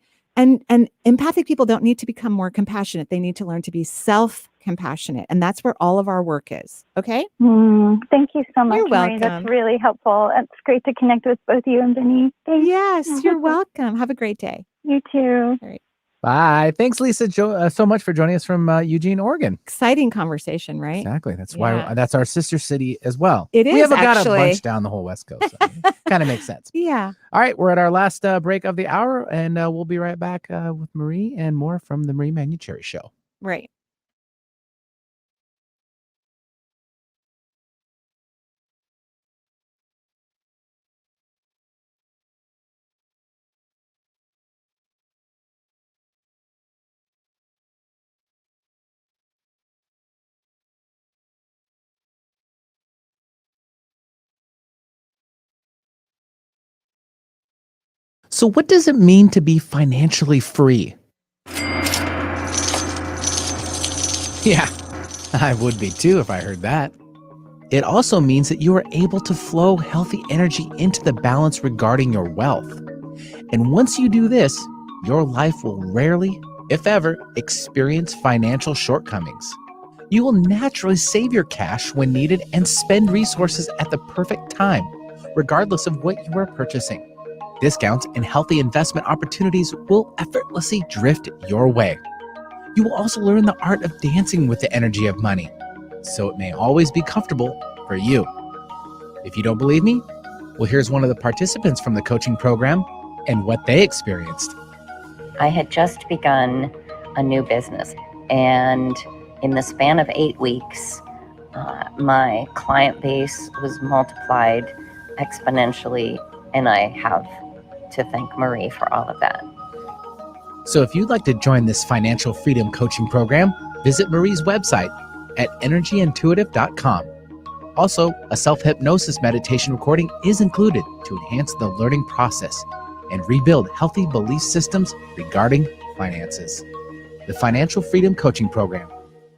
empathic people don't need to become more compassionate. They need to learn to be self-compassionate. And that's where all of our work is. Okay. Thank you so much, You're Marie. welcome. That's really helpful. It's great to connect with both you and Benny. Thanks. Yes, you're welcome. Have a great day. You too. All right. Bye. Thanks, Lisa, so much for joining us from Eugene, Oregon. Exciting conversation, right? Exactly. That's why that's our sister city as well. It is. We haven't got a actually. bunch down the whole West Coast. So kind of makes sense. Yeah. All right. We're at our last break of the hour, and we'll be right back with Marie and more from the Marie Manuchehri Show. Right. So what does it mean to be financially free? Yeah, I would be too if I heard that. It also means that you are able to flow healthy energy into the balance regarding your wealth. And once you do this, your life will rarely, if ever, experience financial shortcomings. You will naturally save your cash when needed and spend resources at the perfect time, regardless of what you are purchasing. Discounts and healthy investment opportunities will effortlessly drift your way. You will also learn the art of dancing with the energy of money, so it may always be comfortable for you. If you don't believe me, well, here's one of the participants from the coaching program and what they experienced. I had just begun a new business, and in the span of 8 weeks, my client base was multiplied exponentially, and I have to thank Marie for all of that. So if you'd like to join this financial freedom coaching program, visit Marie's website at energyintuitive.com. Also, a self-hypnosis meditation recording is included to enhance the learning process and rebuild healthy belief systems regarding finances. The Financial Freedom Coaching Program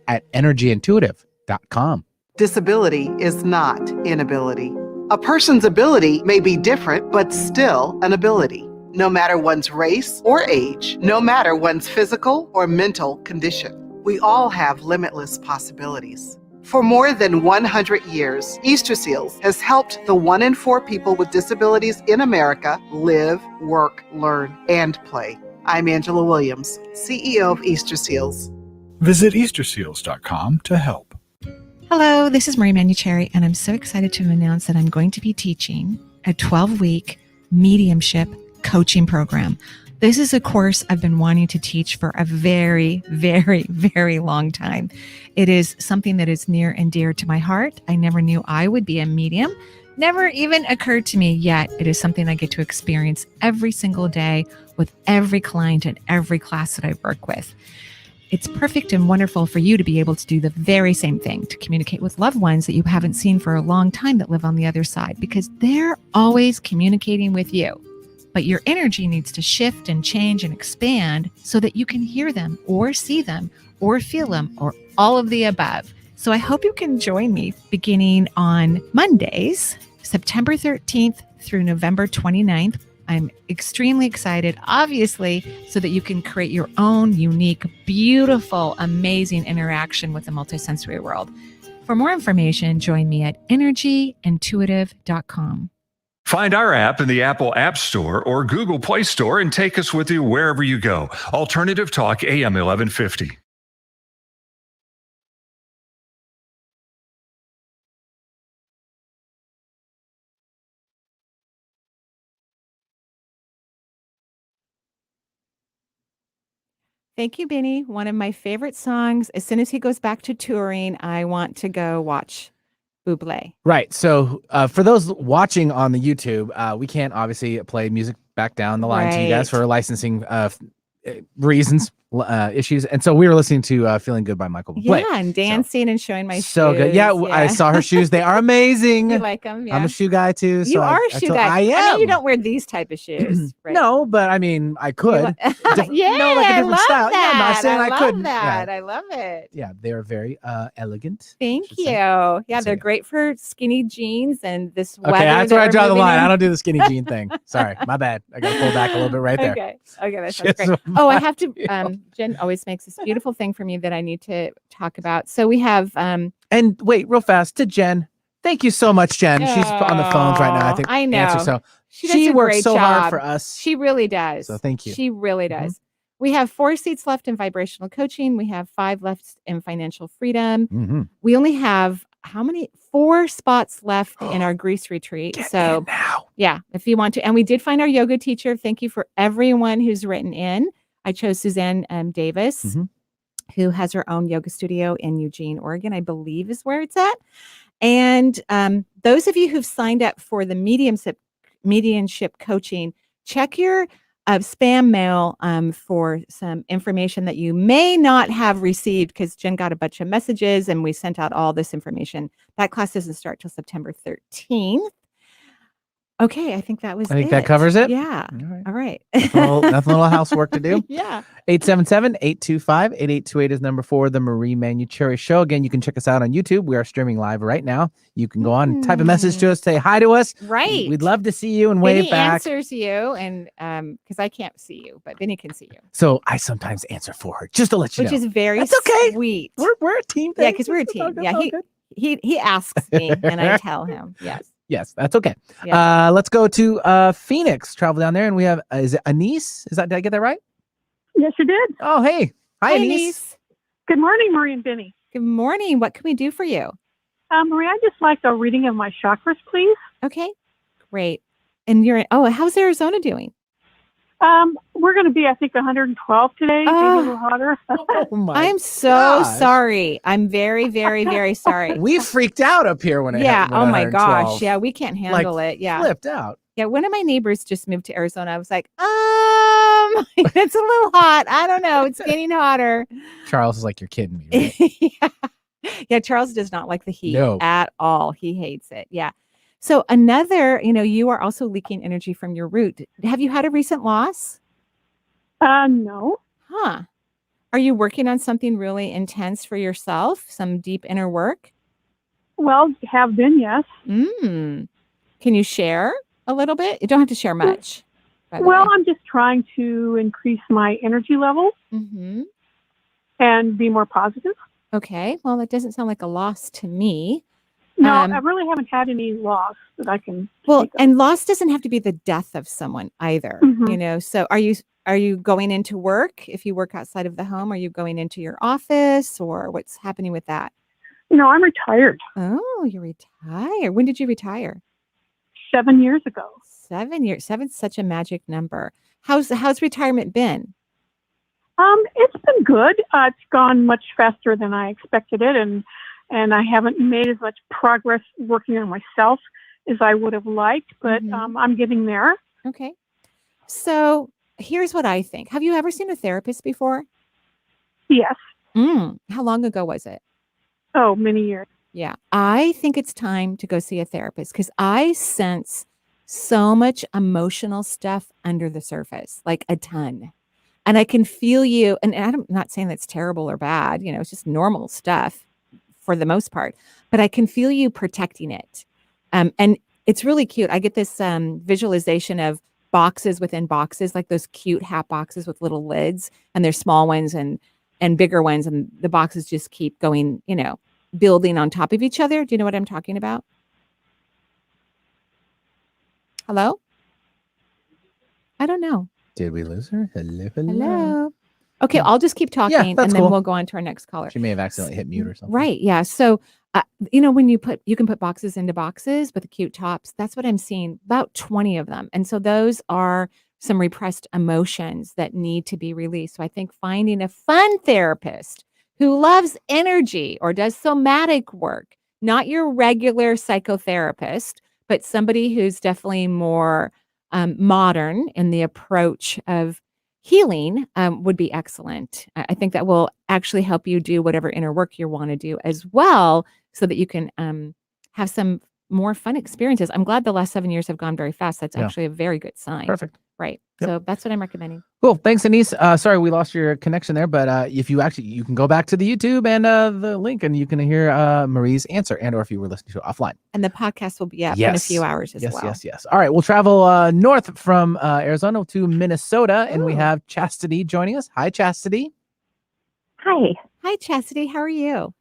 at energyintuitive.com. Disability is not inability. A person's ability may be different, but still an ability, no matter one's race or age, no matter one's physical or mental condition. We all have limitless possibilities. For more than 100 years, Easter Seals has helped the 1 in 4 people with disabilities in America live, work, learn, and play. I'm Angela Williams, CEO of Easter Seals. Visit easterseals.com to help. Hello, this is Marie Manuchehri, and I'm so excited to announce that I'm going to be teaching a 12-week mediumship coaching program. This is a course I've been wanting to teach for a very, very, very long time. It is something that is near and dear to my heart. I never knew I would be a medium. Never even occurred to me, yet it is something I get to experience every single day with every client and every class that I work with. It's perfect and wonderful for you to be able to do the very same thing, to communicate with loved ones that you haven't seen for a long time that live on the other side, because they're always communicating with you. But your energy needs to shift and change and expand so that you can hear them or see them or feel them or all of the above. So I hope you can join me beginning on Mondays, September 13th through November 29th. I'm extremely excited, obviously, so that you can create your own unique, beautiful, amazing interaction with the multisensory world. For more information, join me at energyintuitive.com. Find our app in the Apple App Store or Google Play Store and take us with you wherever you go. Alternative Talk, AM 1150. Thank you, Benny. One of my favorite songs. As soon as he goes back to touring, I want to go watch Bublé. Right. So for those watching on the YouTube, we can't obviously play music back down the line to you guys for licensing reasons. issues. And so we were listening to Feeling Good by Michael Bublé. Yeah, and dancing and showing my so shoes. good. Yeah, I saw her shoes. They are amazing. You like them? Yeah. I'm a shoe guy too. You So are a shoe guy. I am. I mean, you don't wear these type of shoes, right? No, but I mean, I could. Yeah, like a different love style. that. Yeah, I'm not saying I I love couldn't. that. Yeah. I love it. Yeah, they're very elegant. Thank you. Yeah, they're great for skinny jeans and this weather. Okay, that's that where I we're draw the moving line. in. I don't do the skinny jean thing. Sorry, my bad. I got to pull back a little bit right there. Okay, that sounds great. Oh, I have to. Jen always makes this beautiful thing for me that I need to talk about. So we have. And wait, real fast to Jen. Thank you so much, Jen. She's on the phones right now. I think. I know. Answer, so she does a works great so job. hard for us. She really does. So thank you. She really does. We have 4 seats left in vibrational coaching. We have 5 left in financial freedom. We only have how many? 4 spots left in our Greece retreat. So now. Yeah, if you want to. And we did find our yoga teacher. Thank you for everyone who's written in. I chose Suzanne Davis, who has her own yoga studio in Eugene, Oregon, I believe is where it's at. And those of you who've signed up for the mediumship coaching, check your spam mail for some information that you may not have received, because Jen got a bunch of messages and we sent out all this information. That class doesn't start till September 13th. Okay, I think that was I think that covers it. Yeah. All right. Nothing little housework to do. Yeah. 877-825-8828 is number 4, the Marie Manuchehri Show. Again, you can check us out on YouTube. We are streaming live right now. You can go on and type a message to us, say hi to us. Right. We'd love to see you and wave Vinny back. answers you, and because I can't see you, but Vinny can see you. So I sometimes answer for her, just to let you know. Which is very That's okay. sweet. We're a team. Yeah, because we're a team. Yeah, he asks me, and I tell him. Yes. Yes, that's okay. Yeah. Let's go to Phoenix. Travel down there, and we have is it Anise? Did I get that right? Yes, you did. Oh, hey. Hi, Anise. Good morning, Marie and Vinny. Good morning. What can we do for you? Marie, I just like a reading of my chakras, please. Okay, great. And you're in, how's Arizona doing? We're going to be, I think, 112 today. Maybe a little hotter. Oh my I'm so sorry. I'm very, very, very sorry. We freaked out up here when it happened. Oh my gosh. Yeah, we can't handle it. Yeah. Flipped out. Yeah, one of my neighbors just moved to Arizona. I was like, it's a little hot. I don't know. It's getting hotter. Charles is like, you're kidding me. Right? Yeah, Charles does not like the heat No. at all. He hates it. Yeah. So another, you are also leaking energy from your root. Have you had a recent loss? No. Huh. Are you working on something really intense for yourself? Some deep inner work? Well, have been, yes. Can you share a little bit? You don't have to share much. Well, I'm just trying to increase my energy level and be more positive. Okay. Well, that doesn't sound like a loss to me. No, I really haven't had any loss that I can. Well, and loss doesn't have to be the death of someone either. So are you going into work? If you work outside of the home, are you going into your office, or what's happening with that? No, I'm retired. Oh, you're retired. When did you retire? 7 years ago. 7 years. 7's such a magic number. How's retirement been? It's been good. It's gone much faster than I expected it, and I haven't made as much progress working on myself as I would have liked, but I'm getting there. Okay. So here's what I think. Have you ever seen a therapist before? Yes. How long ago was it? Oh, many years. Yeah. I think it's time to go see a therapist, because I sense so much emotional stuff under the surface, like a ton. And I can feel you. And I'm not saying that's terrible or bad. It's just normal stuff for the most part. But I can feel you protecting it. And it's really cute. I get this visualization of boxes within boxes, like those cute hat boxes with little lids. And there's small ones and bigger ones. And the boxes just keep going, building on top of each other. Do you know what I'm talking about? Hello? I don't know. Did we lose her? Hello. Hello. Okay, I'll just keep talking, and then we'll go on to our next caller. She may have accidentally hit mute or something. Right. Yeah. So, when you can put boxes into boxes with the cute tops. That's what I'm seeing. About 20 of them, and so those are some repressed emotions that need to be released. So I think finding a fun therapist who loves energy or does somatic work, not your regular psychotherapist, but somebody who's definitely more modern in the approach of healing would be excellent. I think that will actually help you do whatever inner work you want to do as well, so that you can have some more fun experiences. I'm glad the last 7 years have gone very fast. That's actually a very good sign. Perfect. Right. Yep. So that's what I'm recommending. Cool. Thanks, Denise. Sorry, we lost your connection there, but if you can go back to the YouTube and the link, and you can hear Marie's answer, and or if you were listening to it offline. And the podcast will be up in a few hours as well. Yes. All right, we'll travel north from Arizona to Minnesota, and we have Chastity joining us. Hi, Chastity. Hi. Hi, Chastity. How are you?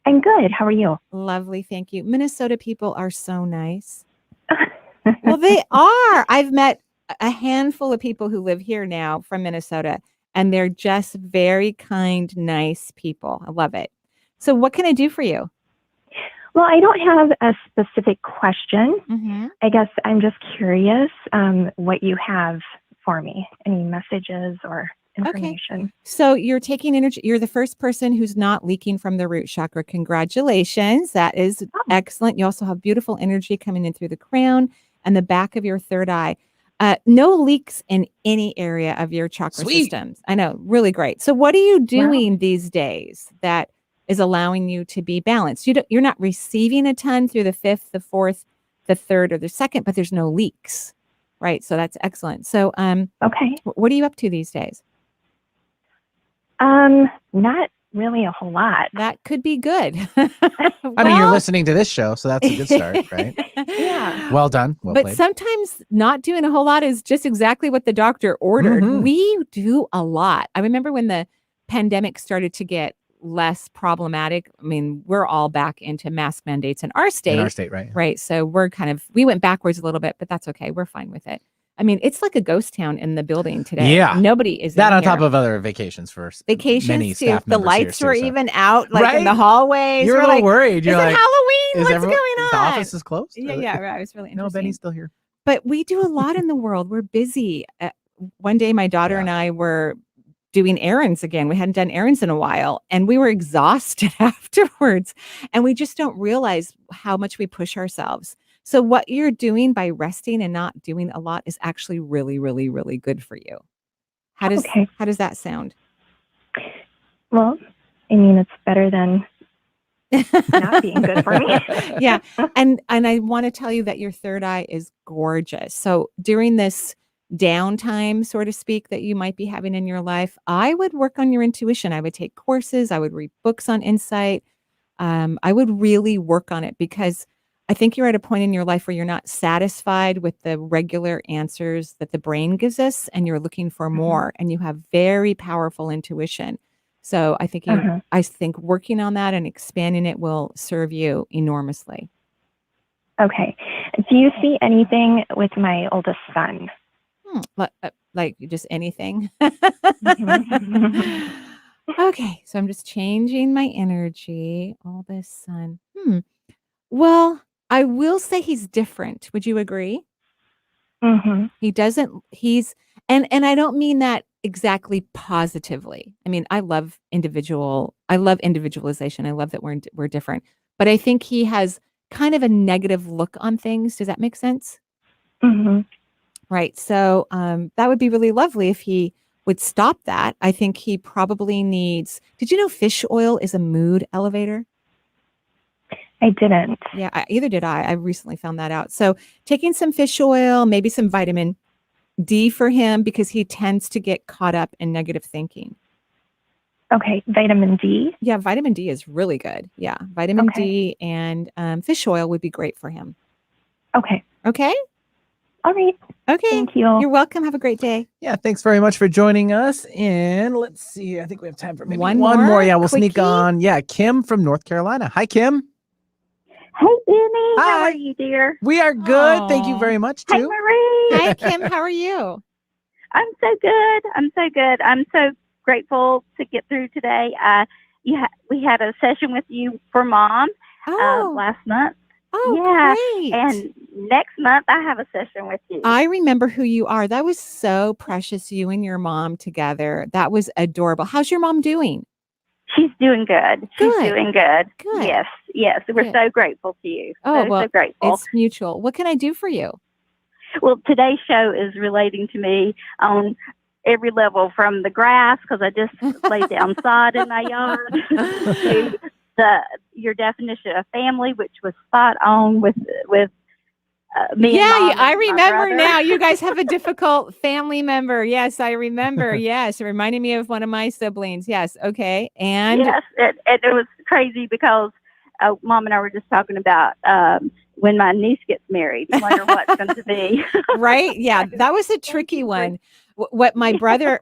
I'm good. How are you? Lovely. Thank you. Minnesota people are so nice. Well, they are. I've met a handful of people who live here now from Minnesota, and they're just very kind, nice people. I love it. So what can I do for you? Well, I don't have a specific question. I guess I'm just curious what you have for me. Any messages or information? Okay. So you're taking energy. You're the first person who's not leaking from the root chakra. Congratulations. That is excellent. You also have beautiful energy coming in through the crown and the back of your third eye. No leaks in any area of your chakra systems. I know. Really great. So what are you doing these days that is allowing you to be balanced? You're not receiving a ton through the 5th, the 4th, the 3rd, or the 2nd, but there's no leaks. Right. So that's excellent. So, okay. What are you up to these days? Not really a whole lot. That could be good. I mean, you're listening to this show, so that's a good start, right? Yeah. Well done. Well but played. sometimes not doing a whole lot is just exactly what the doctor ordered. We do a lot. I remember when the pandemic started to get less problematic. I mean, we're all back into mask mandates in our state. In our state, right? Right. So we went backwards a little bit, but that's okay. We're fine with it. I mean, it's like a ghost town in the building today. Yeah. Nobody is that in on top here. of other vacations for Vacations many too. staff The members lights here, were too, so. even out, like in Right? the hallways. You're We're a little like, worried. You're is it like, Halloween? is What's everyone- going on? The office is closed? Yeah. Right. It was really interesting. No, Benny's still here. But we do a lot in the world. We're busy. One day, my daughter and I were doing errands again. We hadn't done errands in a while, and we were exhausted afterwards. And we just don't realize how much we push ourselves. So what you're doing by resting and not doing a lot is actually really, really, really good for you. How does that sound? Well, I mean, it's better than not being good for me. Yeah. And I want to tell you that your third eye is gorgeous. So during this downtime, so to speak, that you might be having in your life, I would work on your intuition. I would take courses. I would read books on insight. I would really work on it, because I think you're at a point in your life where you're not satisfied with the regular answers that the brain gives us, and you're looking for more, and you have very powerful intuition. So I think I think working on that and expanding it will serve you enormously. Okay. Do you see anything with my oldest son? Like just anything? Okay, so I'm just changing my energy. Oldest son. Well, I will say he's different. Would you agree? He doesn't, and I don't mean that exactly positively. I mean, I love individualization. I love that we're different, but I think he has kind of a negative look on things. Does that make sense? Right. So, that would be really lovely if he would stop that. I think he probably needs, did you know fish oil is a mood elevator? I didn't. Yeah, either did I. I recently found that out. So taking some fish oil, maybe some vitamin D for him, because he tends to get caught up in negative thinking. Okay, vitamin D? Yeah, vitamin D is really good. Yeah, vitamin D and fish oil would be great for him. Okay. Okay? All right. Okay. Thank you. You're welcome. Have a great day. Yeah, thanks very much for joining us. And let's see, I think we have time for maybe One one more? more. Yeah, we'll sneak Quickie? on. Yeah, Kim from North Carolina. Hi, Kim. Hey, Benny. Hi. How are you, dear? We are good. Thank you very much, Hey, too. Marie. Hi, Kim. How are you? I'm so good. I'm so grateful to get through today. We had a session with you for Mom last month. Oh, great. And next month I have a session with you. I remember who you are. That was so precious, you and your mom together. That was adorable. How's your mom doing? She's doing good. She's doing good. Good. Yes. We're Good. so grateful to you. So grateful. It's mutual. What can I do for you? Well, today's show is relating to me on every level, from the grass, because I just laid down sod in my yard, to your definition of family, which was spot on with me and Mom. I and my remember brother. now. You guys have a difficult family member. Yes, I remember. Yes, it reminded me of one of my siblings. Yes, okay. And Yes, it was crazy because Mom and I were just talking about when my niece gets married. I wonder what's going to be. right? Yeah, that was a tricky one. What my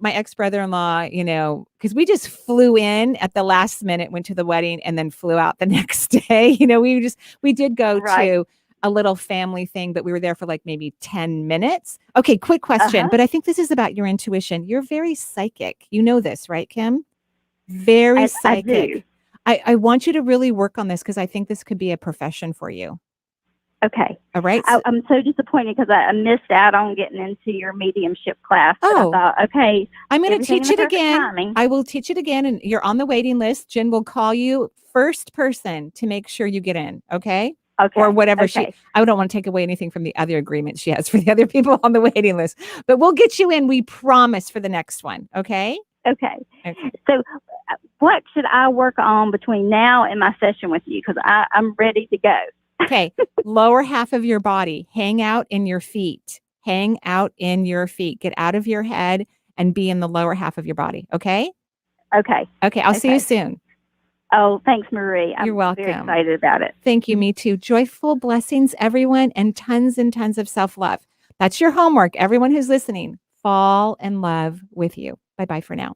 ex-brother-in-law, because we just flew in at the last minute, went to the wedding, and then flew out the next day. We did go to a little family thing, but we were there for like maybe 10 minutes. Okay, quick question, but I think this is about your intuition. You're very psychic. You know this, right, Kim? Very psychic. I want you to really work on this because I think this could be a profession for you. Okay. All right. I'm so disappointed because I missed out on getting into your mediumship class. But I thought, okay, I'm going to teach it again. Timing. I will teach it again, and you're on the waiting list. Jen will call you first person to make sure you get in. Okay. Okay. Or whatever okay. I don't want to take away anything from the other agreement she has for the other people on the waiting list, but we'll get you in. We promise for the next one. Okay. Okay. So what should I work on between now and my session with you? Because I'm ready to go. Okay. Lower half of your body. Hang out in your feet. Hang out in your feet. Get out of your head and be in the lower half of your body. Okay? Okay. Okay. I'll see you soon. Oh, thanks, Marie. You're welcome. Very excited about it. Thank you. Me too. Joyful blessings, everyone, and tons of self-love. That's your homework. Everyone who's listening, fall in love with you. Bye-bye for now.